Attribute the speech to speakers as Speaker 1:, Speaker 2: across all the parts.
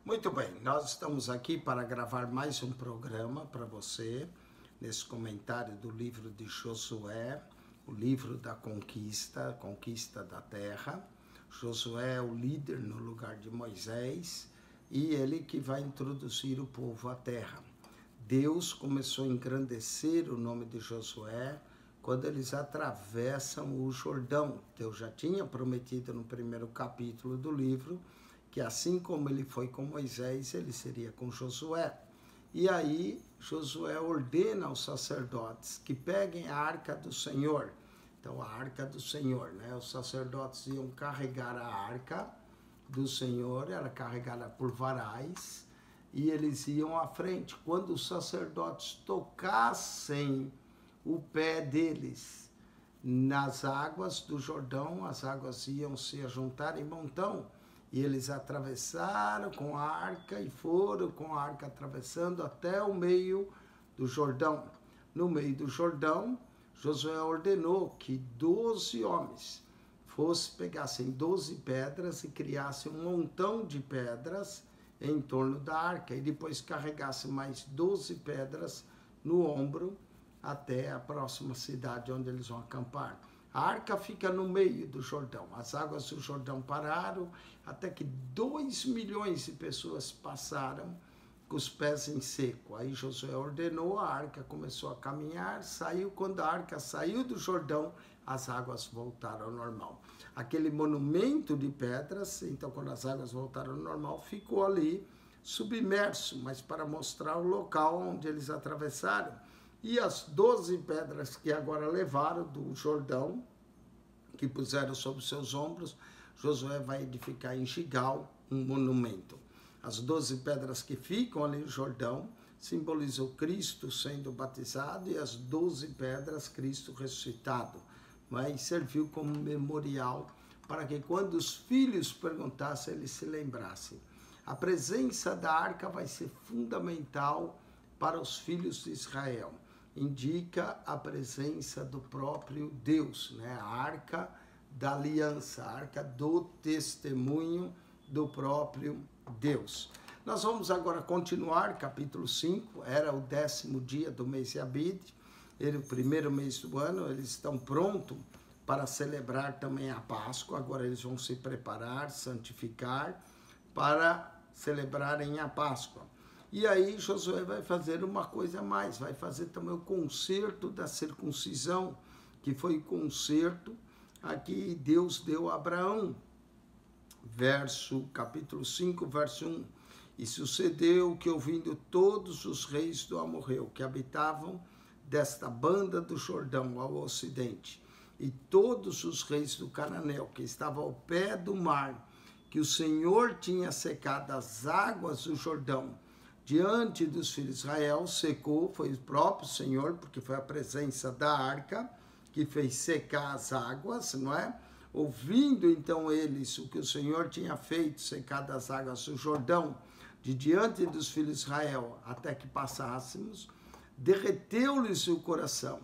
Speaker 1: Muito bem, nós estamos aqui para gravar mais um programa para você, nesse comentário do livro de Josué, o livro da conquista, conquista da terra. Josué é o líder no lugar de Moisés e ele que vai introduzir o povo à terra. Deus começou a engrandecer o nome de Josué quando eles atravessam o Jordão. Deus já tinha prometido no primeiro capítulo do livro que assim como ele foi com Moisés, ele seria com Josué. E aí Josué ordena aos sacerdotes que peguem a arca do Senhor. Então a arca do Senhor, né? Os sacerdotes iam carregar a arca do Senhor, era carregada por varais, e eles iam à frente. Quando os sacerdotes tocassem o pé deles nas águas do Jordão, as águas iam se juntar em montão. E eles atravessaram com a arca e foram com a arca atravessando até o meio do Jordão. No meio do Jordão, Josué ordenou que 12 homens pegassem 12 pedras e criassem um montão de pedras em torno da arca. E depois carregassem mais 12 pedras no ombro até a próxima cidade onde eles vão acampar. A arca fica no meio do Jordão. As águas do Jordão pararam até que 2 milhões de pessoas passaram com os pés em seco. Aí Josué ordenou, a arca começou a caminhar, saiu. Quando a arca saiu do Jordão, as águas voltaram ao normal. Aquele monumento de pedras, então quando as águas voltaram ao normal, ficou ali submerso, mas para mostrar o local onde eles atravessaram. E as 12 pedras que agora levaram do Jordão, que puseram sobre seus ombros, Josué vai edificar em Gigal um monumento. As 12 pedras que ficam ali no Jordão simbolizam Cristo sendo batizado e as 12 pedras Cristo ressuscitado. Mas serviu como memorial para que quando os filhos perguntassem, eles se lembrassem. A presença da arca vai ser fundamental para os filhos de Israel. Indica a presença do próprio Deus, né? A arca da aliança, a arca do testemunho do próprio Deus. Nós vamos agora continuar, capítulo 5, era o 10º dia do mês de Abib, era o primeiro mês do ano, eles estão prontos para celebrar também a Páscoa, agora eles vão se preparar, santificar, para celebrarem a Páscoa. E aí Josué vai fazer uma coisa a mais, vai fazer também o concerto da circuncisão, que foi o concerto a que Deus deu a Abraão. Capítulo 5, verso 1. E sucedeu que, ouvindo todos os reis do amorreu, que habitavam desta banda do Jordão ao ocidente, e todos os reis do Cananeu, que estavam ao pé do mar, que o Senhor tinha secado as águas do Jordão, diante dos filhos de Israel, secou, foi o próprio Senhor, porque foi a presença da arca que fez secar as águas, não é? Ouvindo então eles o que o Senhor tinha feito, secado as águas do Jordão, de diante dos filhos de Israel, até que passássemos, derreteu-lhes o coração,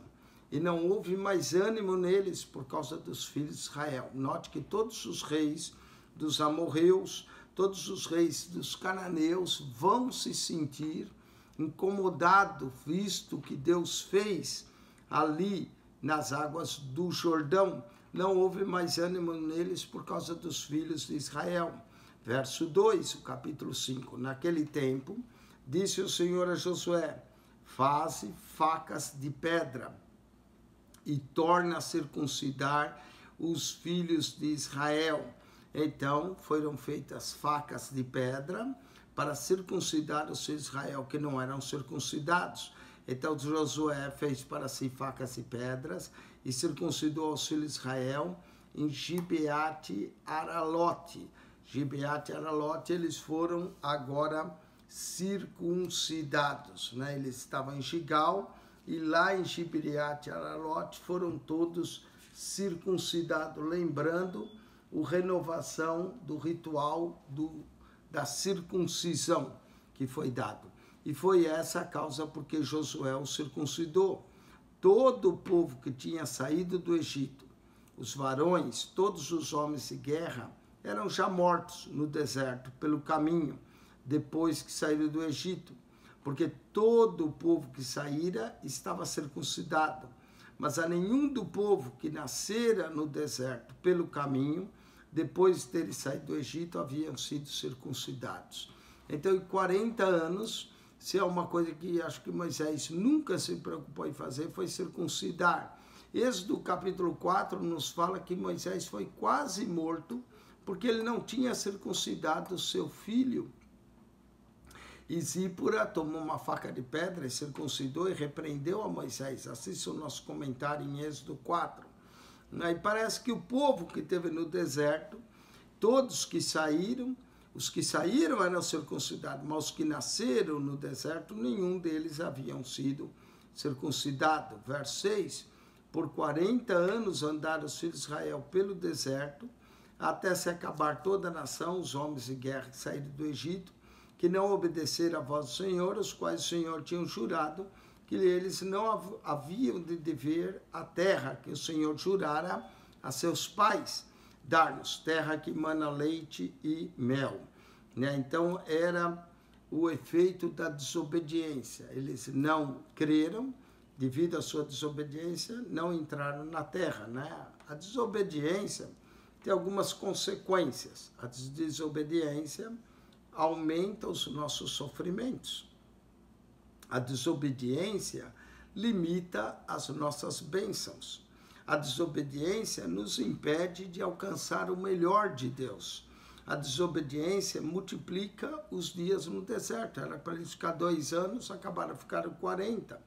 Speaker 1: e não houve mais ânimo neles por causa dos filhos de Israel. Note que todos os reis dos amorreus, todos os reis dos cananeus vão se sentir incomodados, visto que Deus fez ali nas águas do Jordão. Não houve mais ânimo neles por causa dos filhos de Israel. Verso 2, o capítulo 5. Naquele tempo, disse o Senhor a Josué, faze facas de pedra e torna a circuncidar os filhos de Israel. Então foram feitas facas de pedra para circuncidar os filhos de Israel que não eram circuncidados. Então Josué fez para si facas de pedras e circuncidou os filhos de Israel em Gibeate Aralote. Gibeate Aralote, eles foram agora circuncidados, né? Eles estavam em Gigal e lá em Gibeate Aralote foram todos circuncidados, lembrando a renovação do ritual da circuncisão que foi dado. E foi essa a causa porque Josué o circuncidou. Todo o povo que tinha saído do Egito, os varões, todos os homens de guerra, eram já mortos no deserto pelo caminho. depois que saíram do Egito, porque todo o povo que saíra estava circuncidado, mas a nenhum do povo que nascera no deserto pelo caminho, depois de terem saído do Egito, haviam sido circuncidados. Então, em 40 anos, se é uma coisa que acho que Moisés nunca se preocupou em fazer, foi circuncidar. Êxodo capítulo 4 nos fala que Moisés foi quase morto, porque ele não tinha circuncidado o seu filho. E Zípora tomou uma faca de pedra e circuncidou e repreendeu a Moisés. Assista o nosso comentário em Êxodo 4. E parece que o povo que esteve no deserto, todos que saíram, os que saíram eram circuncidados, mas os que nasceram no deserto, nenhum deles haviam sido circuncidados. Verso 6, por 40 anos andaram os filhos de Israel pelo deserto, até se acabar toda a nação, os homens de guerra que saíram do Egito, que não obedeceram à voz do Senhor, os quais o Senhor tinha jurado que eles não haviam de dever a terra que o Senhor jurara a seus pais, dar-nos terra que mana leite e mel. Então, era o efeito da desobediência. Eles não creram, devido à sua desobediência, não entraram na terra. A desobediência tem algumas consequências. A desobediência aumenta os nossos sofrimentos. A desobediência limita as nossas bênçãos. A desobediência nos impede de alcançar o melhor de Deus. A desobediência multiplica os dias no deserto. Era para eles ficar 2 anos, acabaram ficando 40.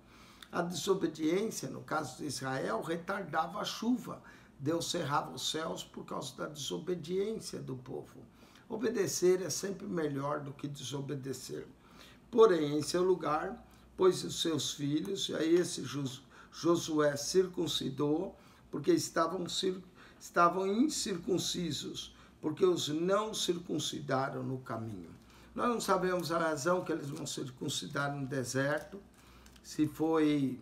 Speaker 1: A desobediência, no caso de Israel, retardava a chuva. Deus cerrava os céus por causa da desobediência do povo. Obedecer é sempre melhor do que desobedecer. Porém, em seu lugar, pôs os seus filhos, e aí esse Josué circuncidou, porque estavam incircuncisos, porque os não circuncidaram no caminho. Nós não sabemos a razão que eles não circuncidaram no deserto, se foi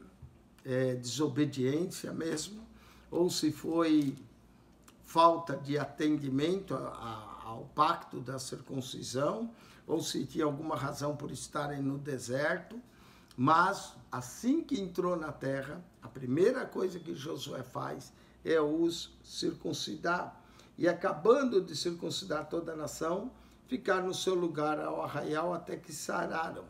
Speaker 1: desobediência mesmo, ou se foi falta de atendimento ao pacto da circuncisão, ou se tinha alguma razão por estarem no deserto. Mas, assim que entrou na terra, a primeira coisa que Josué faz é os circuncidar. E acabando de circuncidar toda a nação, ficar no seu lugar ao arraial até que sararam.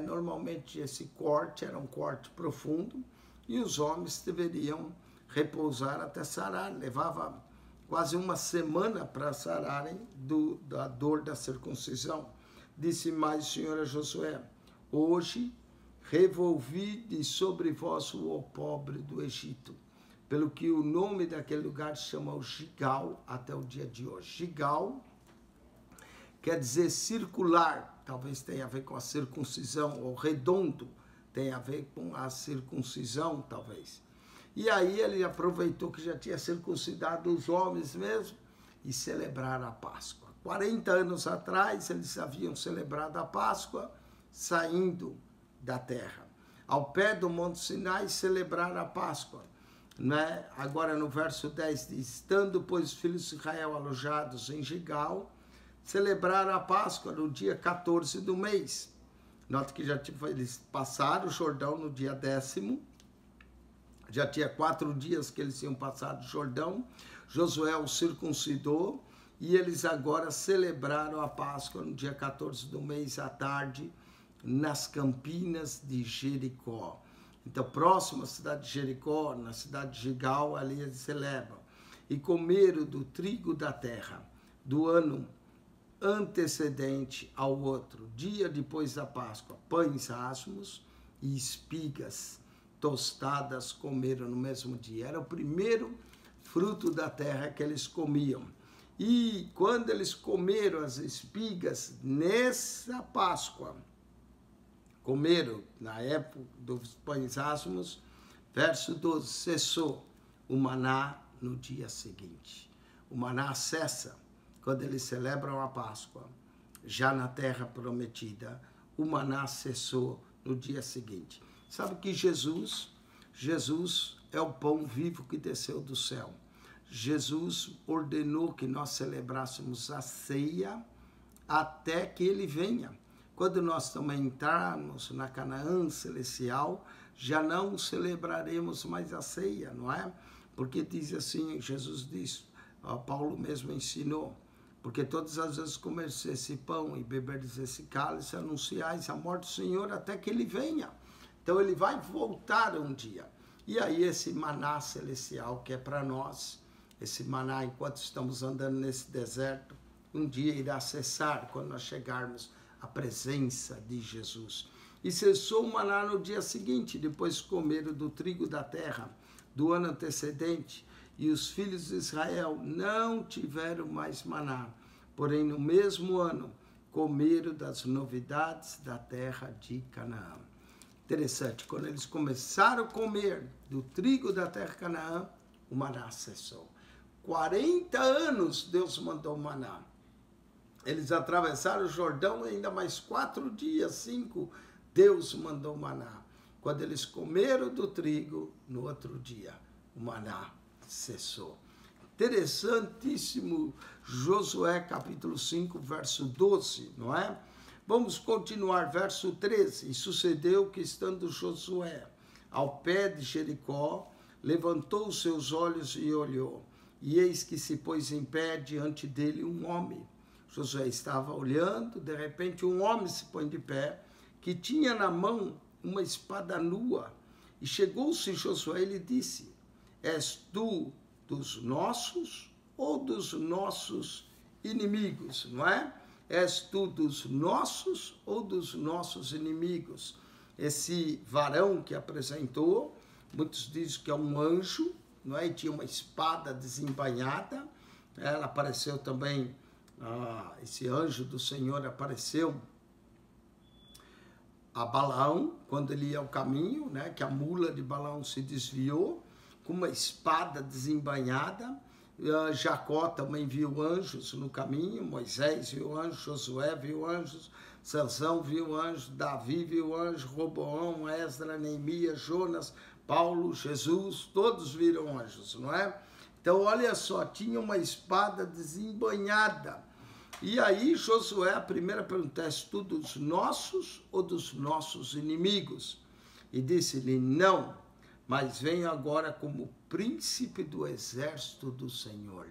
Speaker 1: Normalmente esse corte era um corte profundo e os homens deveriam repousar até sarar. Levava quase uma semana para sararem da dor da circuncisão. Disse mais o Senhor a Josué: hoje revolvi de sobre vós o opróbrio do Egito, pelo que o nome daquele lugar se chama Gigal até o dia de hoje. Gigal quer dizer circular, talvez tenha a ver com a circuncisão, ou redondo, tem a ver com a circuncisão, talvez. E aí ele aproveitou que já tinha circuncidado os homens mesmo e celebraram a Páscoa. 40 anos atrás eles haviam celebrado a Páscoa saindo da terra. Ao pé do Monte Sinai celebraram a Páscoa. Agora no verso 10 diz: estando, pois, os filhos de Israel alojados em Gigal, celebraram a Páscoa no dia 14 do mês. Nota que eles passaram o Jordão no dia 10º, já tinha 4 dias que eles tinham passado o Jordão. Josué os circuncidou e eles agora celebraram a Páscoa no dia 14 do mês à tarde, nas campinas de Jericó. Então, próximo à cidade de Jericó, na cidade de Gigal, ali eles celebram. E comeram do trigo da terra, do ano antecedente ao outro, dia depois da Páscoa, pães asmos e espigas tostadas comeram no mesmo dia. Era o primeiro fruto da terra que eles comiam. E quando eles comeram as espigas nessa Páscoa, comeram na época dos pães asmos, verso 12, cessou o maná no dia seguinte. O maná cessa quando eles celebram a Páscoa. Já na terra prometida, o maná cessou no dia seguinte. Sabe que Jesus é o pão vivo que desceu do céu. Jesus ordenou que nós celebrássemos a ceia até que ele venha. Quando nós também entrarmos na Canaã celestial, já não celebraremos mais a ceia, não é? Porque diz assim, Jesus diz, Paulo mesmo ensinou, porque todas as vezes comeres esse pão e beberes esse cálice, anunciais a morte do Senhor até que ele venha. Então ele vai voltar um dia. E aí esse maná celestial que é para nós, esse maná enquanto estamos andando nesse deserto, um dia irá cessar quando nós chegarmos à presença de Jesus. E cessou o maná no dia seguinte, depois comeram do trigo da terra do ano antecedente, e os filhos de Israel não tiveram mais maná, porém no mesmo ano comeram das novidades da terra de Canaã. Interessante, quando eles começaram a comer do trigo da terra de Canaã, o maná cessou. 40 anos Deus mandou maná. Eles atravessaram o Jordão ainda mais 4 dias, 5, Deus mandou maná. Quando eles comeram do trigo, no outro dia, o maná cessou. Interessantíssimo, Josué capítulo 5, verso 12, não é? Vamos continuar, verso 13. E sucedeu que, estando Josué ao pé de Jericó, levantou os seus olhos e olhou. E eis que se pôs em pé diante dele um homem. Josué estava olhando, de repente um homem se põe de pé, que tinha na mão uma espada nua. E chegou-se Josué e lhe disse, és tu dos nossos ou dos nossos inimigos, não é? És tu dos nossos ou dos nossos inimigos? Esse varão que apresentou, muitos dizem que é um anjo, não é? E tinha uma espada desembainhada. Ela apareceu também, esse anjo do Senhor apareceu a Balaão, quando ele ia ao caminho, né, que a mula de Balaão se desviou, com uma espada desembainhada. Jacó também viu anjos no caminho, Moisés viu anjos, Josué viu anjos, Sansão viu anjos, Davi viu anjos, Roboão, Esdras, Neemias, Jonas, Paulo, Jesus, todos viram anjos, não é? Então, olha só, tinha uma espada desembainhada. E aí, Josué, a primeira pergunta, és tu dos nossos ou dos nossos inimigos? E disse-lhe, não, mas venho agora como príncipe do exército do Senhor.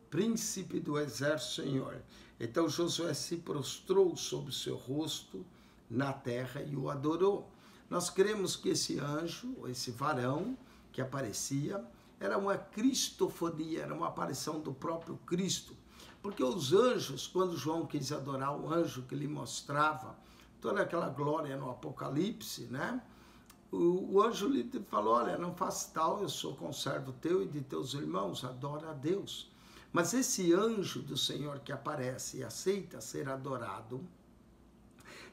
Speaker 1: Príncipe do exército do Senhor. Então, Josué se prostrou sobre o seu rosto na terra e o adorou. Nós cremos que esse anjo, esse varão que aparecia, era uma cristofonia, era uma aparição do próprio Cristo. Porque os anjos, quando João quis adorar o anjo que lhe mostrava toda aquela glória no Apocalipse, né? O anjo lhe falou, olha, não faça tal, eu sou conservo teu e de teus irmãos, adora a Deus. Mas esse anjo do Senhor que aparece e aceita ser adorado,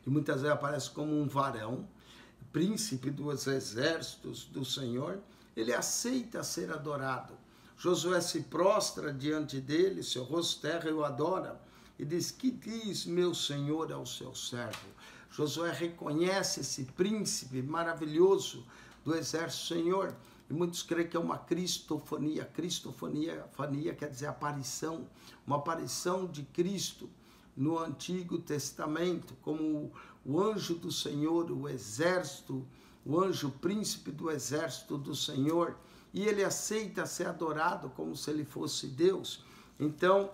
Speaker 1: e muitas vezes aparece como um varão, príncipe dos exércitos do Senhor, ele aceita ser adorado. Josué se prostra diante dele, seu rosto terra, e o adora, e diz, que diz meu Senhor ao seu servo? Josué reconhece esse príncipe maravilhoso do exército do Senhor, e muitos creem que é uma cristofonia. Cristofonia quer dizer aparição, uma aparição de Cristo no Antigo Testamento, como o anjo do Senhor, o exército, o anjo príncipe do exército do Senhor, e ele aceita ser adorado como se ele fosse Deus. Então,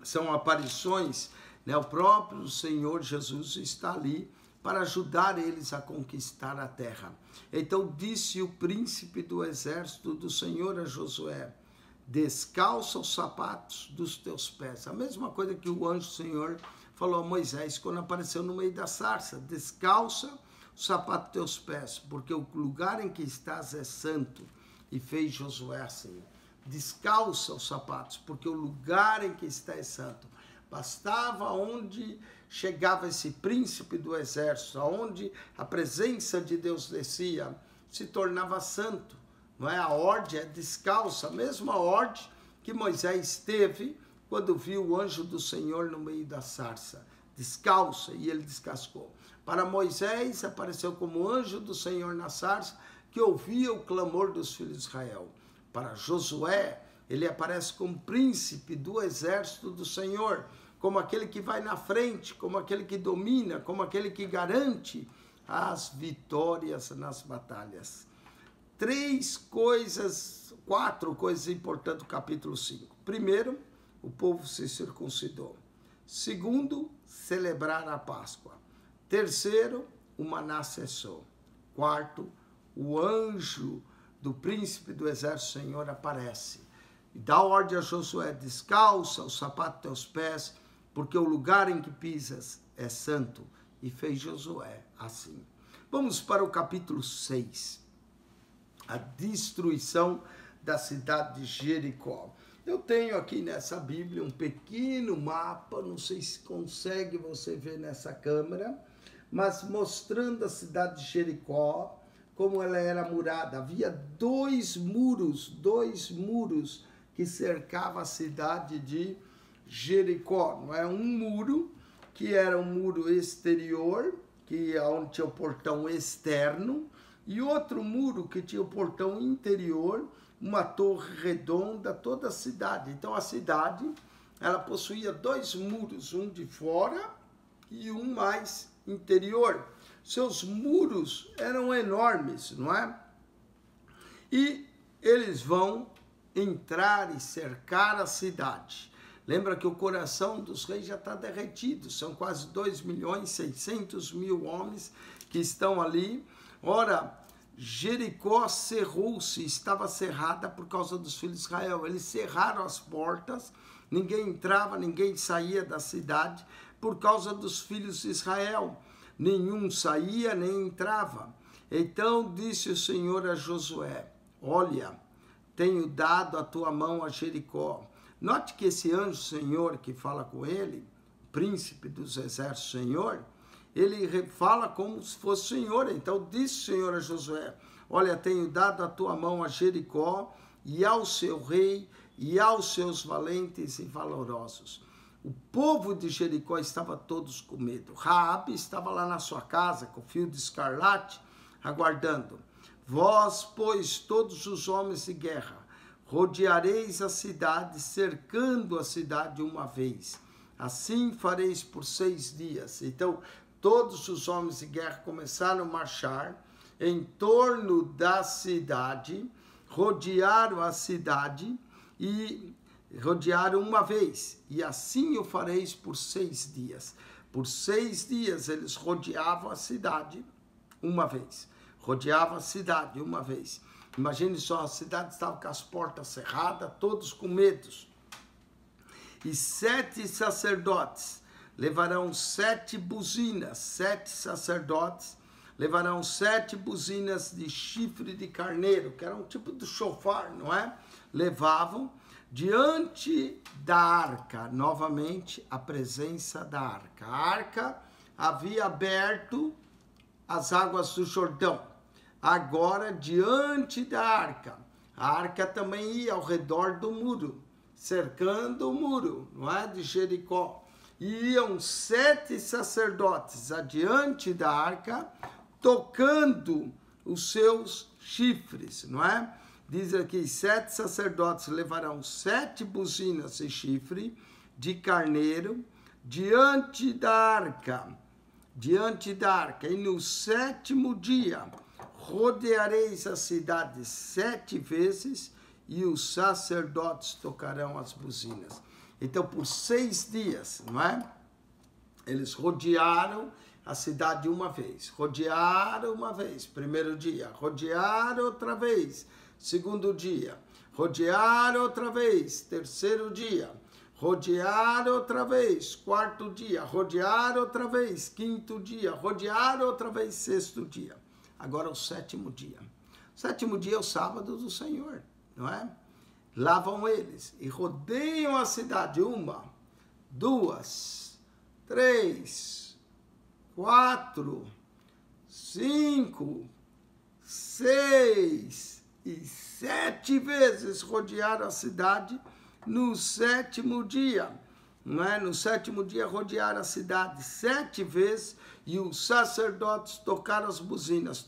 Speaker 1: são aparições, né? O próprio Senhor Jesus está ali para ajudar eles a conquistar a terra. Então, disse o príncipe do exército do Senhor a Josué, descalça os sapatos dos teus pés. A mesma coisa que o anjo do Senhor falou a Moisés quando apareceu no meio da sarça, descalça o sapato dos teus pés, porque o lugar em que estás é santo. E fez Josué assim, descalça os sapatos, porque o lugar em que está é santo. Bastava onde chegava esse príncipe do exército, onde a presença de Deus descia, se tornava santo. Não é? A ordem é descalça, a mesma ordem que Moisés teve quando viu o anjo do Senhor no meio da sarça. Descalça, e ele descascou. Para Moisés apareceu como anjo do Senhor na sarça, que ouvia o clamor dos filhos de Israel. Para Josué, ele aparece como príncipe do exército do Senhor, como aquele que vai na frente, como aquele que domina, como aquele que garante as vitórias nas batalhas. Quatro coisas importantes do capítulo 5. Primeiro, o povo se circuncidou. Segundo, celebrar a Páscoa. Terceiro, o maná cessou. Quarto, o anjo do príncipe do exército do Senhor aparece e dá ordem a Josué: descalça o sapato dos teus pés, porque o lugar em que pisas é santo. E fez Josué assim. Vamos para o capítulo 6. A destruição da cidade de Jericó. Eu tenho aqui nessa Bíblia um pequeno mapa, não sei se consegue você ver nessa câmera, mas mostrando a cidade de Jericó, como ela era murada. Havia dois muros que cercavam a cidade de Jericó. Não é um muro que era um muro exterior, que é onde tinha o portão externo, e outro muro que tinha o portão interior, uma torre redonda, toda a cidade. Então a cidade, ela possuía dois muros, um de fora e um mais interior. Seus muros eram enormes, não é? E eles vão entrar e cercar a cidade. Lembra que o coração dos reis já está derretido. São quase 2.600.000 homens que estão ali. Ora, Jericó cerrou-se, estava cerrada por causa dos filhos de Israel. Eles cerraram as portas, ninguém entrava, ninguém saía da cidade por causa dos filhos de Israel. Nenhum saía, nem entrava. Então disse o Senhor a Josué: olha, tenho dado a tua mão a Jericó. Note que esse anjo Senhor que fala com ele, príncipe dos exércitos Senhor, ele fala como se fosse Senhor. Então disse o Senhor a Josué: olha, tenho dado a tua mão a Jericó e ao seu rei e aos seus valentes e valorosos. O povo de Jericó estava todos com medo. Raabe estava lá na sua casa com fio de escarlate, aguardando. Vós, pois, todos os homens de guerra, rodeareis a cidade, cercando a cidade uma vez. Assim fareis por 6 dias. Então, todos os homens de guerra começaram a marchar em torno da cidade, rodearam a cidade e rodearam uma vez. E assim o fareis por 6 dias. Por 6 dias eles rodeavam a cidade uma vez. Rodeavam a cidade uma vez. Imagine só, a cidade estava com as portas cerradas, todos com medo. E 7 sacerdotes levarão 7 buzinas, 7 sacerdotes levarão 7 buzinas de chifre de carneiro, que era um tipo de chofar, não é? Levavam diante da arca, novamente a presença da arca. A arca havia aberto as águas do Jordão. Agora, diante da arca, a arca também ia ao redor do muro, cercando o muro, não é, de Jericó. E iam 7 sacerdotes adiante da arca, tocando os seus chifres, não é? Diz aqui, 7 sacerdotes levarão 7 buzinas e chifre de carneiro diante da arca. E no 7º dia rodeareis a cidade 7 vezes e os sacerdotes tocarão as buzinas. Então, por 6 dias, não é? Eles rodearam a cidade uma vez. Rodearam uma vez, primeiro dia. Rodearam outra vez, segundo dia. Rodearam outra vez, terceiro dia. Rodearam outra vez, 4º dia. Rodearam outra vez, 5º dia. Rodearam outra vez, 6º dia. Agora o 7º dia. O 7º dia é o sábado do Senhor, não é? Lá vão eles e rodeiam a cidade 1, 2, 3, 4, 5, 6 e 7 vezes rodearam a cidade no 7º dia. Não é? No 7º dia rodearam a cidade 7 vezes e os sacerdotes tocaram as buzinas.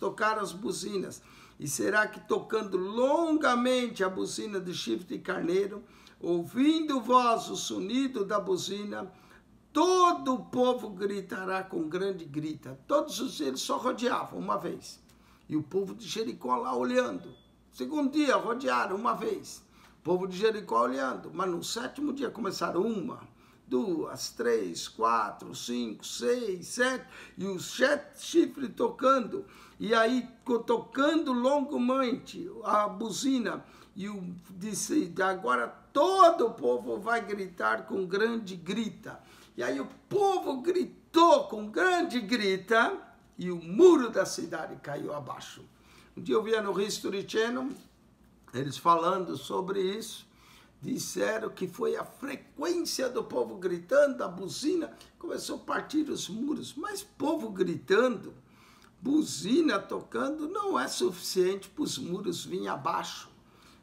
Speaker 1: E será que tocando longamente a buzina de chifre de carneiro, ouvindo vós o sonido da buzina, todo o povo gritará com grande grita. Todos os dias eles só rodeavam uma vez. E o povo de Jericó lá olhando. Segundo dia, rodearam uma vez. O povo de Jericó olhando. Mas no sétimo dia começaram 1, 2, 3, 4, 5, 6, 7. E os 7 chifres tocando. E aí, tocando longamente a buzina. E disse, agora todo o povo vai gritar com grande grita. E aí o povo gritou com grande grita e o muro da cidade caiu abaixo. Um dia eu via no History Channel, eles falando sobre isso, disseram que foi a frequência do povo gritando, a buzina começou a partir os muros. Mas povo gritando, buzina tocando, não é suficiente para os muros virem abaixo.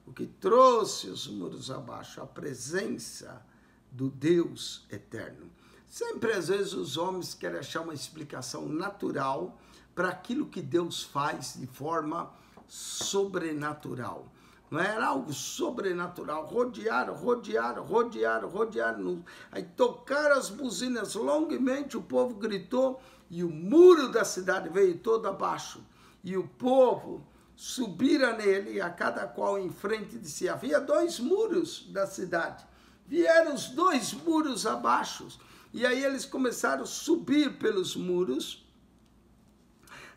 Speaker 1: O que trouxe os muros abaixo? A presença do Deus eterno. Sempre, às vezes, os homens querem achar uma explicação natural para aquilo que Deus faz de forma sobrenatural. Não era algo sobrenatural. Rodearam. Aí tocaram as buzinas longamente, o povo gritou e o muro da cidade veio todo abaixo. E o povo subira nele, a cada qual em frente de si. Havia 2 muros da cidade. Vieram os 2 muros abaixo. E aí eles começaram a subir pelos muros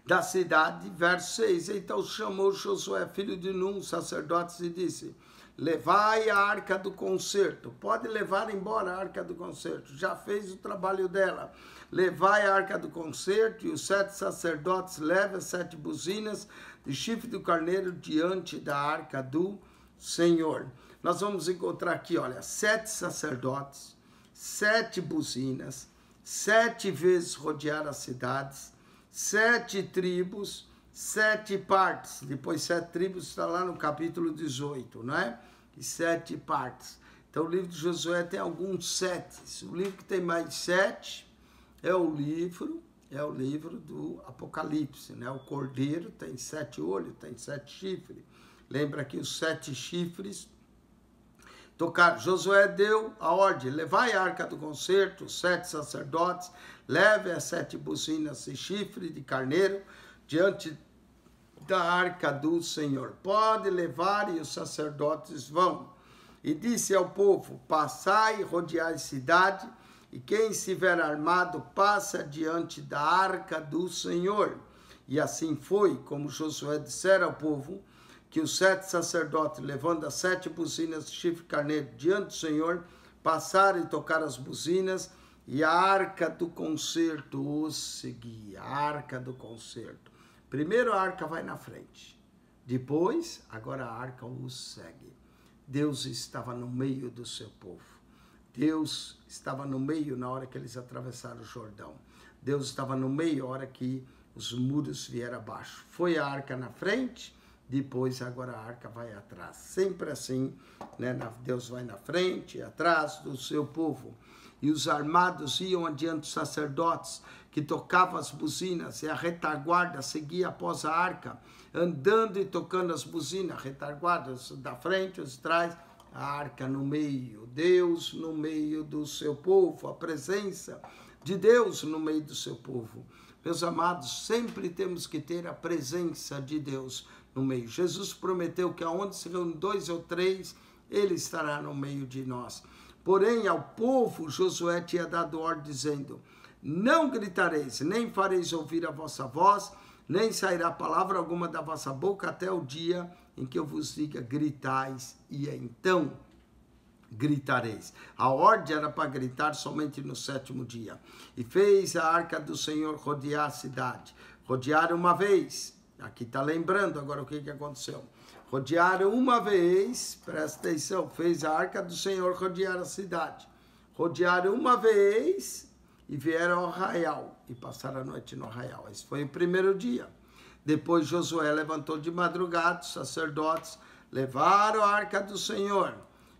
Speaker 1: da cidade. Verso 6. Então chamou Josué, filho de Num, sacerdote, e disse, levai a arca do concerto. Pode levar embora a arca do concerto. Já fez o trabalho dela. Levai a arca do concerto, e os 7 sacerdotes levem as 7 buzinas de chifre do carneiro diante da arca do Senhor. Nós vamos encontrar aqui, olha, 7 sacerdotes, 7 buzinas, 7 vezes rodear as cidades, 7 tribos, 7 partes. Depois 7 tribos está lá no capítulo 18, não é? E 7 partes. Então o livro de Josué tem alguns 7. O livro que tem mais 7 é o livro do Apocalipse, né? O cordeiro tem 7 olhos, tem 7 chifres. Lembra que os 7 chifres tocaram. Josué deu a ordem, levai a arca do concerto, os 7 sacerdotes, leve as 7 buzinas e chifre de carneiro diante da arca do Senhor. Pode levar, e os sacerdotes vão. E disse ao povo, passai e rodeai a cidade, e quem estiver armado passa diante da arca do Senhor. E assim foi, como Josué dissera ao povo, que os 7 sacerdotes, levando as 7 buzinas de chifre carneiro diante do Senhor, passaram e tocaram as buzinas, e a arca do concerto os seguia. A arca do concerto. Primeiro a arca vai na frente. Depois, agora a arca os segue. Deus estava no meio do seu povo. Deus estava no meio na hora que eles atravessaram o Jordão. Deus estava no meio na hora que os muros vieram abaixo. Foi a arca na frente, depois agora a arca vai atrás. Sempre assim, né? Deus vai na frente e atrás do seu povo. E os armados iam adiante dos sacerdotes, que tocavam as buzinas, e a retaguarda seguia após a arca, andando e tocando as buzinas. A retaguarda da frente, os de trás, a arca no meio. Deus no meio do seu povo, a presença de Deus no meio do seu povo. Meus amados, sempre temos que ter a presença de Deus no meio. Jesus prometeu que aonde se reúnem 2 ou 3, Ele estará no meio de nós. Porém, ao povo, Josué tinha dado ordem, dizendo, não gritareis, nem fareis ouvir a vossa voz, nem sairá palavra alguma da vossa boca até o dia em que eu vos diga, gritais, e então gritareis. A ordem era para gritar somente no 7º dia. E fez a arca do Senhor rodear a cidade. Rodearam uma vez. Aqui está lembrando agora o que aconteceu. Rodearam uma vez, presta atenção, fez a arca do Senhor rodear a cidade. Rodearam uma vez e vieram ao arraial e passaram a noite no arraial. Esse foi o 1º dia. Depois Josué levantou de madrugada, os sacerdotes levaram a arca do Senhor.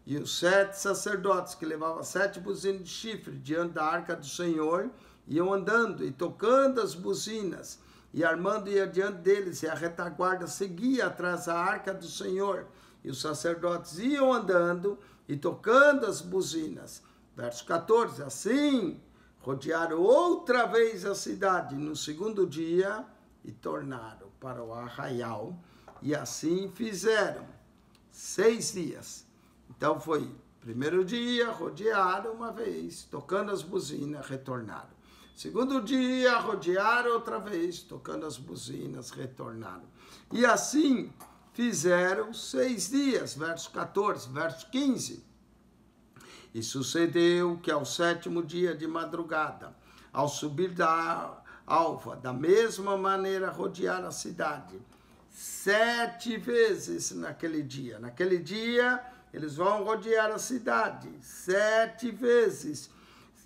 Speaker 1: E os 7 sacerdotes que levavam 7 buzinas de chifre diante da arca do Senhor iam andando e tocando as buzinas e armando ia diante deles, e a retaguarda seguia atrás da arca do Senhor. E os sacerdotes iam andando e tocando as buzinas. Verso 14, assim rodearam outra vez a cidade no segundo dia e tornaram para o arraial, e assim fizeram 6 dias. Então foi primeiro dia, rodearam uma vez, tocando as buzinas, retornaram. Segundo dia, rodearam outra vez, tocando as buzinas, retornaram. E assim fizeram 6 dias, verso 14, verso 15. E sucedeu que ao 7º dia de madrugada, ao subir da alva, da mesma maneira rodearam a cidade 7 vezes naquele dia. Naquele dia, eles vão rodear a cidade 7 vezes.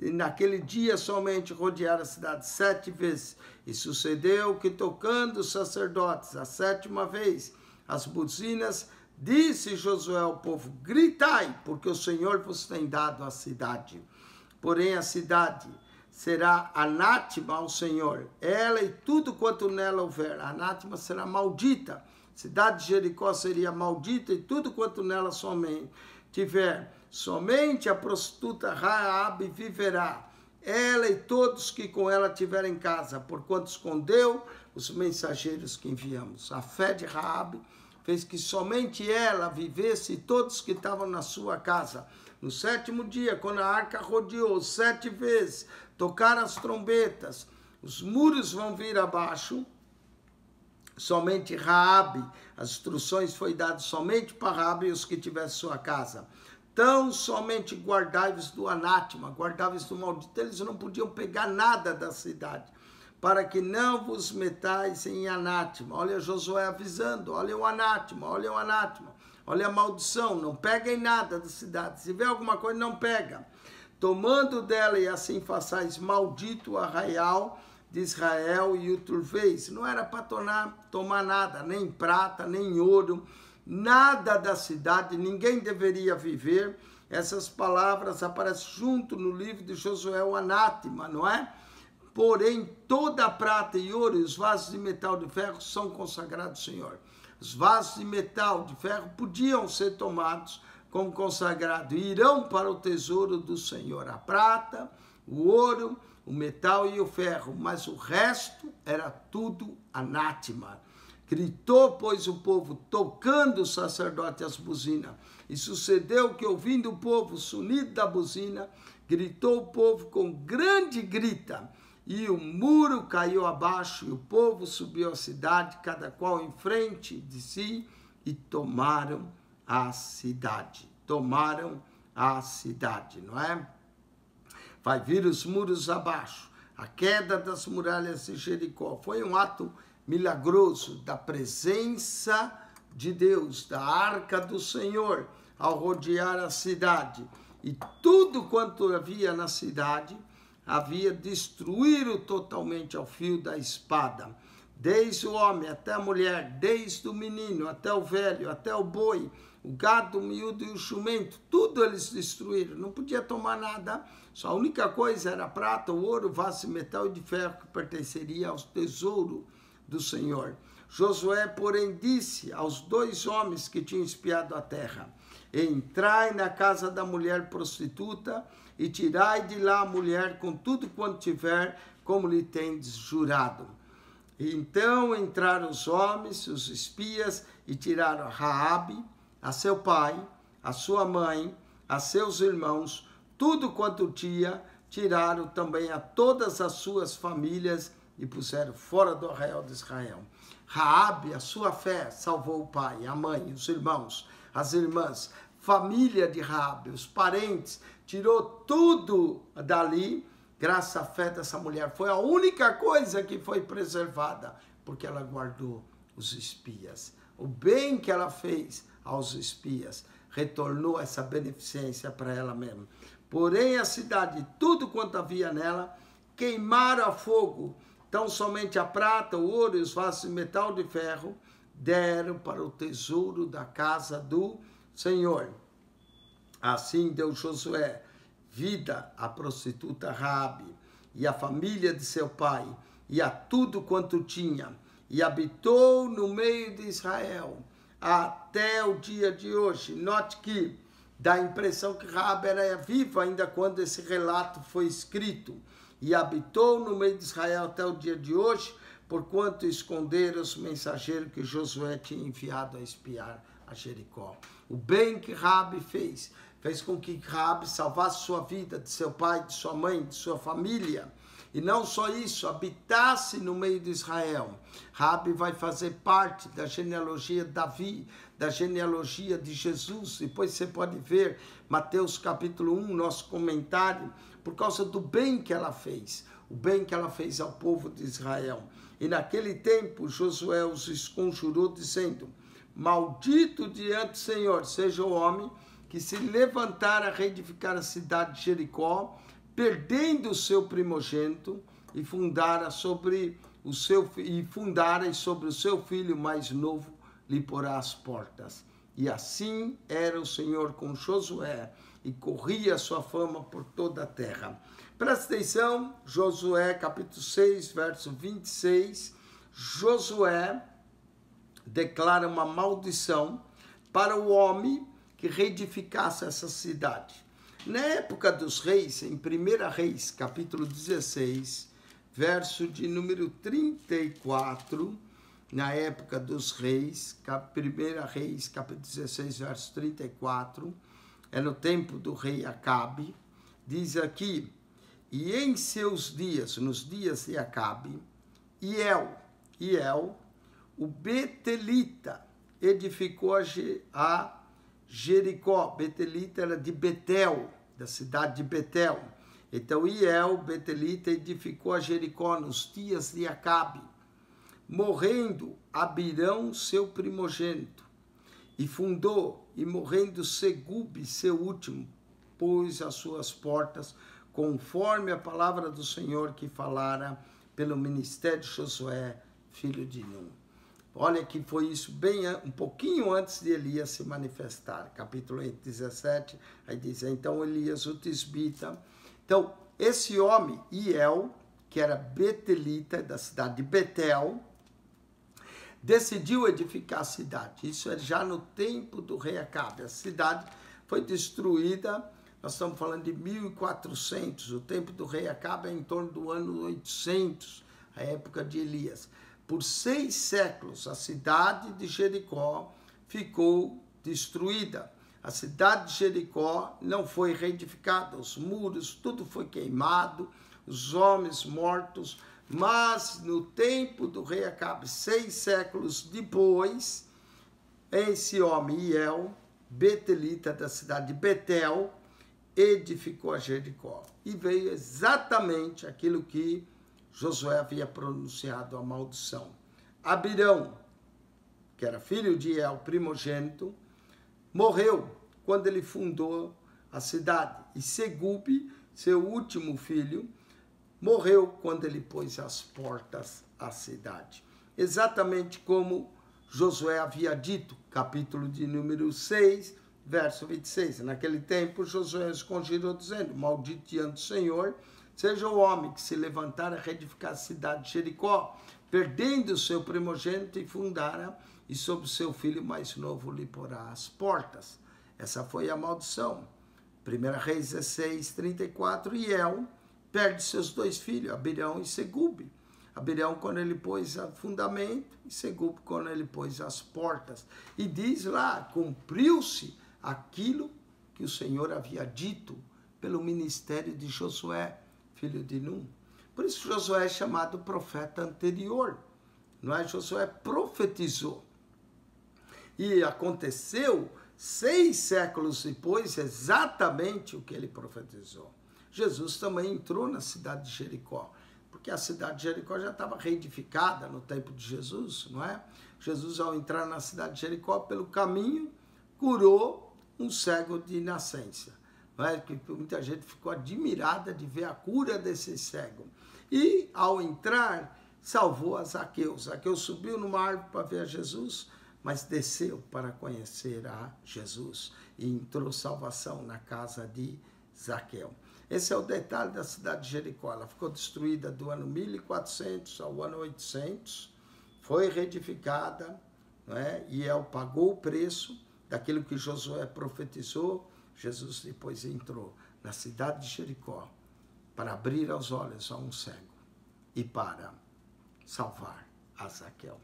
Speaker 1: E naquele dia somente rodearam a cidade 7 vezes. E sucedeu que, tocando os sacerdotes a 7ª vez as buzinas, disse Josué ao povo: gritai, porque o Senhor vos tem dado a cidade. Porém a cidade será anátema ao Senhor, ela e tudo quanto nela houver. A anátema será maldita. A cidade de Jericó seria maldita e tudo quanto nela somente tiver. Somente a prostituta Raabe viverá, ela e todos que com ela tiverem em casa, porquanto escondeu os mensageiros que enviamos. A fé de Raabe fez que somente ela vivesse e todos que estavam na sua casa. No 7º dia, quando a arca rodeou 7 vezes, tocaram as trombetas, os muros vão vir abaixo, somente Raabe, as instruções foi dadas somente para Raabe e os que tivessem sua casa. Então, somente guardai-vos do anátema, guardai-vos do maldito. Eles não podiam pegar nada da cidade, para que não vos metais em anátema. Olha Josué avisando, olha o anátema, olha o anátema, olha a maldição, não peguem nada da cidade. Se vê alguma coisa, não pega. Tomando dela, e assim façais maldito o arraial de Israel e o turveis. Não era para tomar nada, nem prata, nem ouro, nada da cidade, ninguém deveria viver. Essas palavras aparecem junto no livro de Josué, o anátema, não é? Porém, toda a prata e ouro e os vasos de metal de ferro são consagrados ao Senhor. Os vasos de metal de ferro podiam ser tomados como consagrados e irão para o tesouro do Senhor. A prata, o ouro, o metal e o ferro, mas o resto era tudo anátema. Gritou, pois, o povo, tocando o sacerdote as buzinas. E sucedeu que, ouvindo o povo o sonido da buzina, gritou o povo com grande grita. E o muro caiu abaixo, e o povo subiu à cidade, cada qual em frente de si, e tomaram a cidade. Tomaram a cidade, não é? Vai vir os muros abaixo. A queda das muralhas de Jericó foi um ato milagroso da presença de Deus, da arca do Senhor, ao rodear a cidade. E tudo quanto havia na cidade, havia destruído totalmente ao fio da espada. Desde o homem até a mulher, desde o menino até o velho, até o boi, o gado, o miúdo e o jumento, tudo eles destruíram. Não podia tomar nada, só a única coisa era prata, o ouro, vaso de metal e de ferro que pertenceria ao tesouro do Senhor. Josué, porém, disse aos 2 homens que tinham espiado a terra: entrai na casa da mulher prostituta e tirai de lá a mulher com tudo quanto tiver, como lhe tendes jurado. E então entraram os homens, os espias, e tiraram a Raabe, a seu pai, a sua mãe, a seus irmãos, tudo quanto tinha, tiraram também a todas as suas famílias e puseram fora do arraial de Israel. Raabe, a sua fé, salvou o pai, a mãe, os irmãos, as irmãs, família de Raabe, os parentes, tirou tudo dali, graças à fé dessa mulher. Foi a única coisa que foi preservada, porque ela guardou os espias. O bem que ela fez aos espias retornou essa beneficência para ela mesma. Porém, a cidade, tudo quanto havia nela, queimaram a fogo. Então, somente a prata, o ouro e os vasos de metal de ferro deram para o tesouro da casa do Senhor. Assim deu Josué vida à prostituta Raabe e à família de seu pai e a tudo quanto tinha, e habitou no meio de Israel até o dia de hoje. Note que dá a impressão que Raabe era viva ainda quando esse relato foi escrito. e habitou no meio de Israel até o dia de hoje, porquanto esconderam os mensageiros que Josué tinha enviado a espiar a Jericó. O bem que Raabe fez com que Raabe salvasse sua vida, de seu pai, de sua mãe, de sua família. E não só isso, habitasse no meio de Israel. Raabe vai fazer parte da genealogia de Davi, da genealogia de Jesus. Depois você pode ver Mateus capítulo 1, nosso comentário, por causa do bem que ela fez. O bem que ela fez ao povo de Israel. E naquele tempo Josué os esconjurou dizendo: maldito diante do Senhor seja o homem que se levantar a reedificar a cidade de Jericó, perdendo o seu primogênito, e fundara sobre o seu filho mais novo lhe porá as portas. E assim era o Senhor com Josué, e corria a sua fama por toda a terra. Presta atenção, Josué capítulo 6, verso 26, Josué declara uma maldição para o homem que reedificasse essa cidade. Na época dos reis, em 1 Reis, capítulo 16, verso de número 34, na época dos reis, 1 Reis, capítulo 16, verso 34, é no tempo do rei Acabe, diz aqui: e em seus dias, nos dias de Acabe, Hiel, o betelita, edificou a Jericó. Betelita era de Betel, da cidade de Betel. Então Hiel, betelita, edificou a Jericó nos dias de Acabe, morrendo Abirão, seu primogênito, e fundou, e morrendo Segube, seu último, pôs as suas portas, conforme a palavra do Senhor que falara pelo ministério de Josué, filho de Nun. Olha que foi isso bem um pouquinho antes de Elias se manifestar. Capítulo 17, aí diz: então Elias, o tisbita. Então, esse homem, Hiel, que era betelita, da cidade de Betel, decidiu edificar a cidade. Isso é já no tempo do rei Acabe. A cidade foi destruída, nós estamos falando de 1400, o tempo do rei Acabe é em torno do ano 800, a época de Elias. Por 6 séculos, a cidade de Jericó ficou destruída. A cidade de Jericó não foi reedificada, os muros, tudo foi queimado, os homens mortos. Mas no tempo do rei Acabe, 6 séculos depois, esse homem, Hiel, betelita da cidade de Betel, edificou a Jericó. E veio exatamente aquilo que Josué havia pronunciado, a maldição. Abirão, que era filho de Hiel, primogênito, morreu quando ele fundou a cidade. E Segube, seu último filho, morreu quando ele pôs as portas à cidade. Exatamente como Josué havia dito, capítulo de número 6, verso 26. Naquele tempo, Josué esconjurou dizendo: maldito diante do Senhor seja o homem que se levantar a reedificar a cidade de Jericó, perdendo o seu primogênito, e fundara, e sobre o seu filho mais novo lhe porá as portas. Essa foi a maldição. 1 Reis 16, 34, Hiel perde seus 2 filhos, Abirão e Segube. Abirão quando ele pôs o fundamento, e Segube quando ele pôs as portas. E diz lá, cumpriu-se aquilo que o Senhor havia dito pelo ministério de Josué, filho de Nun. Por isso Josué é chamado profeta anterior, não é? Josué profetizou. E aconteceu 6 séculos depois exatamente o que ele profetizou. Jesus também entrou na cidade de Jericó, porque a cidade de Jericó já estava reedificada no tempo de Jesus, não é? Jesus, ao entrar na cidade de Jericó, pelo caminho, curou um cego de nascença. Não é? Que muita gente ficou admirada de ver a cura desse cego. E, ao entrar, salvou a Zaqueu. Zaqueu subiu numa árvore para ver a Jesus, mas desceu para conhecer a Jesus. E entrou salvação na casa de Zaqueu. Esse é o detalhe da cidade de Jericó. Ela ficou destruída do ano 1400 ao ano 800, foi reedificada, não é? E Hiel pagou o preço daquilo que Josué profetizou. Jesus depois entrou na cidade de Jericó para abrir os olhos a um cego e para salvar a Zaqueu.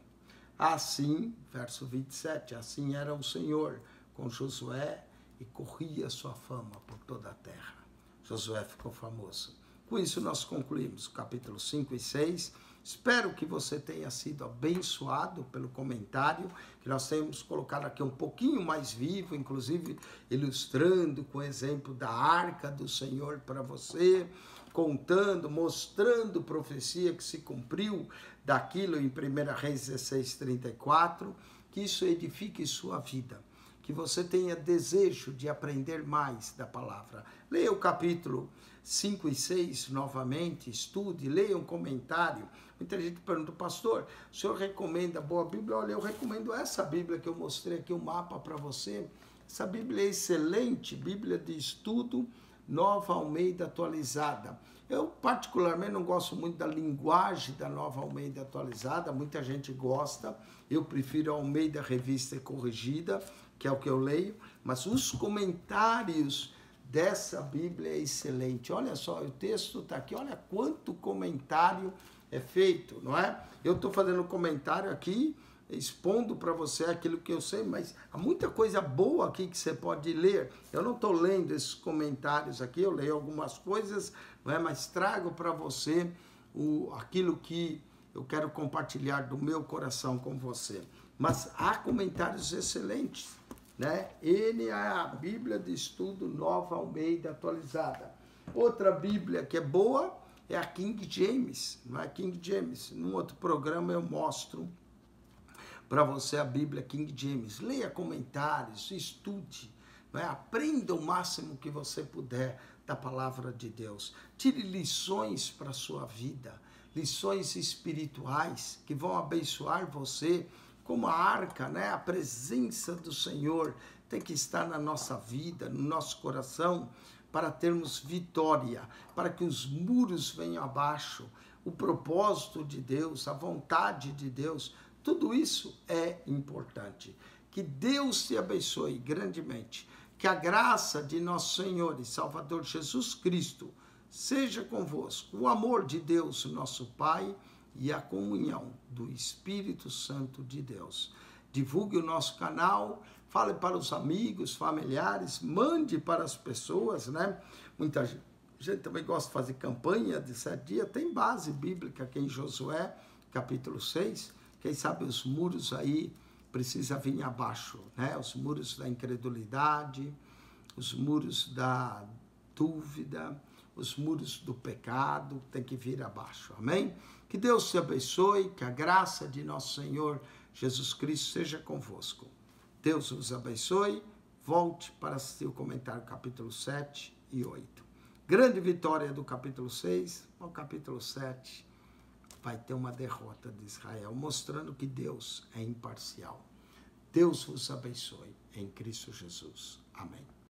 Speaker 1: Assim, verso 27, assim era o Senhor com Josué e corria sua fama por toda a terra. Josué ficou famoso. Com isso nós concluímos o capítulo 5 e 6. Espero que você tenha sido abençoado pelo comentário, que nós temos colocado aqui um pouquinho mais vivo, inclusive ilustrando com o exemplo da arca do Senhor para você, contando, mostrando profecia que se cumpriu daquilo em 1 Reis 16, 34, que isso edifique sua vida, que você tenha desejo de aprender mais da palavra. Leia o capítulo 5 e 6 novamente, estude, leia um comentário. Muita gente pergunta, pastor, o senhor recomenda boa Bíblia? Olha, eu recomendo essa Bíblia que eu mostrei aqui, um mapa para você. Essa Bíblia é excelente, Bíblia de estudo, Nova Almeida atualizada. Eu particularmente não gosto muito da linguagem da Nova Almeida atualizada, muita gente gosta, eu prefiro a Almeida Revista e Corrigida, que é o que eu leio, mas os comentários dessa Bíblia é excelente. Olha só, o texto está aqui, olha quanto comentário é feito, não é? Eu estou fazendo um comentário aqui, expondo para você aquilo que eu sei, mas há muita coisa boa aqui que você pode ler. Eu não estou lendo esses comentários aqui, eu leio algumas coisas, não é? Mas trago para você aquilo que eu quero compartilhar do meu coração com você. Mas há comentários excelentes, né? Ele é a Bíblia de Estudo Nova Almeida atualizada. Outra Bíblia que é boa é a King James, não é? King James. Num outro programa eu mostro para você a Bíblia King James. Leia comentários, estude, não é? Aprenda o máximo que você puder da palavra de Deus. Tire lições para a sua vida, lições espirituais que vão abençoar você, como a arca, né? A presença do Senhor tem que estar na nossa vida, no nosso coração, para termos vitória, para que os muros venham abaixo, o propósito de Deus, a vontade de Deus, tudo isso é importante. Que Deus te abençoe grandemente, que a graça de nosso Senhor e Salvador Jesus Cristo seja convosco, o amor de Deus, nosso Pai, e a comunhão do Espírito Santo de Deus. Divulgue o nosso canal, fale para os amigos, familiares, mande para as pessoas, né? Muita gente também gosta de fazer campanha de 7 dias, tem base bíblica aqui em Josué, capítulo 6, quem sabe os muros aí precisam vir abaixo, né? Os muros da incredulidade, os muros da dúvida, os muros do pecado tem que vir abaixo, amém? Que Deus te abençoe, que a graça de nosso Senhor Jesus Cristo seja convosco. Deus os abençoe, volte para assistir o comentário capítulo 7 e 8. Grande vitória do capítulo 6, o capítulo 7 vai ter uma derrota de Israel, mostrando que Deus é imparcial. Deus vos abençoe em Cristo Jesus. Amém.